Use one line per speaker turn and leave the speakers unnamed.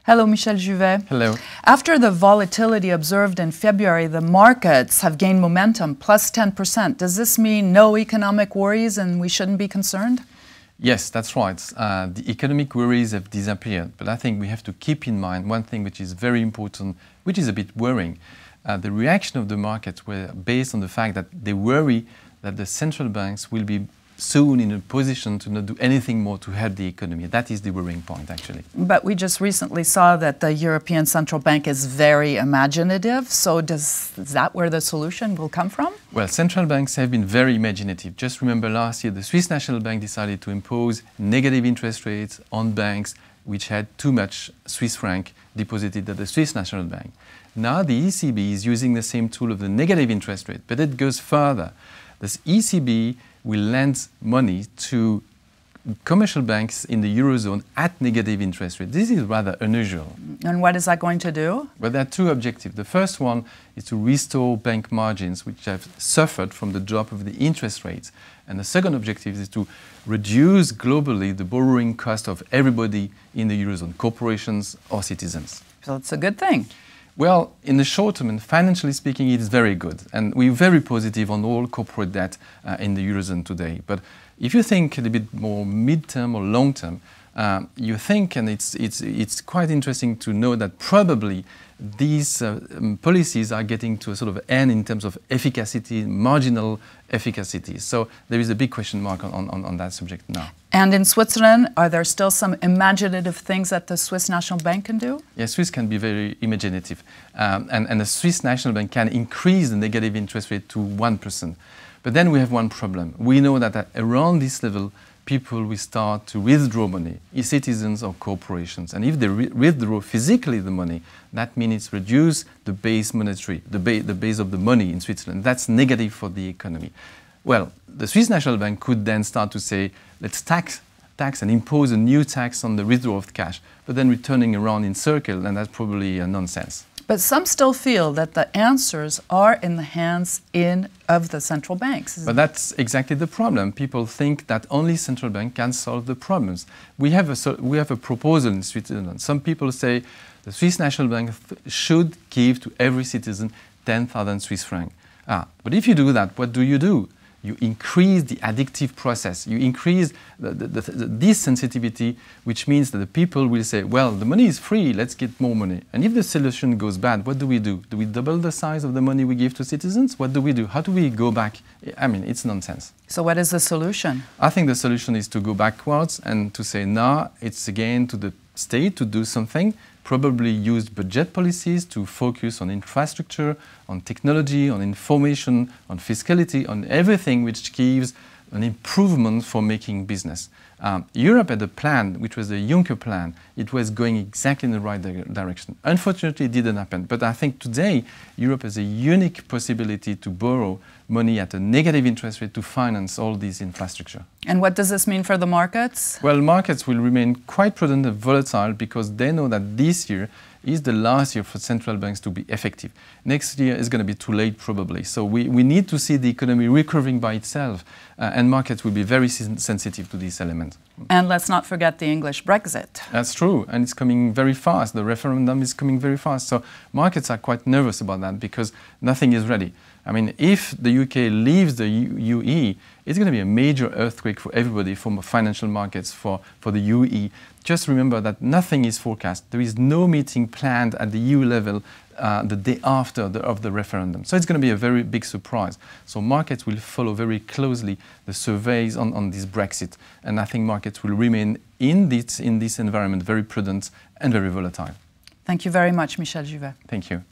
Hello, Michel Juvet.
Hello.
After the volatility observed in February, the markets have gained momentum, plus 10%. Does this mean no economic worries and we shouldn't be concerned?
Yes, that's right. The economic worries have disappeared, but I think we have to keep in mind one thing which is very important, which is a bit worrying. The reaction of the markets were based on the fact that they worry that the central banks will be soon in a position to not do anything more to help the economy. That is the worrying point, actually.
But we just recently saw that the European Central Bank is very imaginative. So is that where the solution will come from?
Well, central banks have been very imaginative. Just remember last year, the Swiss National Bank decided to impose negative interest rates on banks which had too much Swiss franc deposited at the Swiss National Bank. Now the ECB is using the same tool of the negative interest rate, but it goes further. This ECB will lend money to commercial banks in the Eurozone at negative interest rate. This is rather unusual.
And what is that going to do?
Well, there are two objectives. The first one is to restore bank margins which have suffered from the drop of the interest rates. And the second objective is to reduce globally the borrowing cost of everybody in the Eurozone, corporations or citizens.
So it's a good thing.
Well, in the short term, and financially speaking, it is very good. And we're very positive on all corporate debt in the Eurozone today. But if you think a little bit more mid-term or long-term, you think, and it's quite interesting to know that probably these policies are getting to a sort of end in terms of efficacy, marginal efficacy. So there is a big question mark on that subject now.
And in Switzerland, are there still some imaginative things that the Swiss National Bank can do?
Yes, Swiss can be very imaginative. And the Swiss National Bank can increase the negative interest rate to 1%. But then we have one problem. We know that at around this level, people will start to withdraw money, citizens or corporations. And if they withdraw physically the money, that means it's reduce the base monetary, the base of the money in Switzerland. That's negative for the economy. Well, the Swiss National Bank could then start to say, let's tax and impose a new tax on the withdrawal of cash, but then returning around in circle, and that's probably nonsense.
But some still feel that the answers are in the hands of the central banks.
But that's exactly the problem. People think that only central bank can solve the problems. We have a proposal in Switzerland. Some people say the Swiss National Bank should give to every citizen 10,000 Swiss francs. But if you do that, what do? You increase the addictive process. You increase this sensitivity, which means that the people will say, well, the money is free, let's get more money. And if the solution goes bad, what do? Do we double the size of the money we give to citizens? What do? How do we go back? I mean, it's nonsense.
So what is the solution?
I think the solution is to go backwards and to say, no, it's again to the state to do something, probably use budget policies to focus on infrastructure, on technology, on information, on fiscality, on everything which gives an improvement for making business. Europe had a plan, which was the Juncker plan. It was going exactly in the right direction. Unfortunately, it didn't happen. But I think today, Europe has a unique possibility to borrow money at a negative interest rate to finance all these infrastructure.
And what does this mean for the markets?
Well, markets will remain quite prudent and volatile because they know that this year is the last year for central banks to be effective. Next year is going to be too late probably. So we need to see the economy recovering by itself and markets will be very sensitive to this element.
And let's not forget the English Brexit.
That's true, and it's coming very fast. The referendum is coming very fast. So markets are quite nervous about that because nothing is ready. I mean, if the UK leaves the UE, it's going to be a major earthquake for everybody, for financial markets, for the UE. Just remember that nothing is forecast. There is no meeting planned at the EU level the day after of the referendum. So it's going to be a very big surprise. So markets will follow very closely the surveys on this Brexit. And I think markets will remain in this environment very prudent and very volatile.
Thank you very much, Michel Juvet.
Thank you.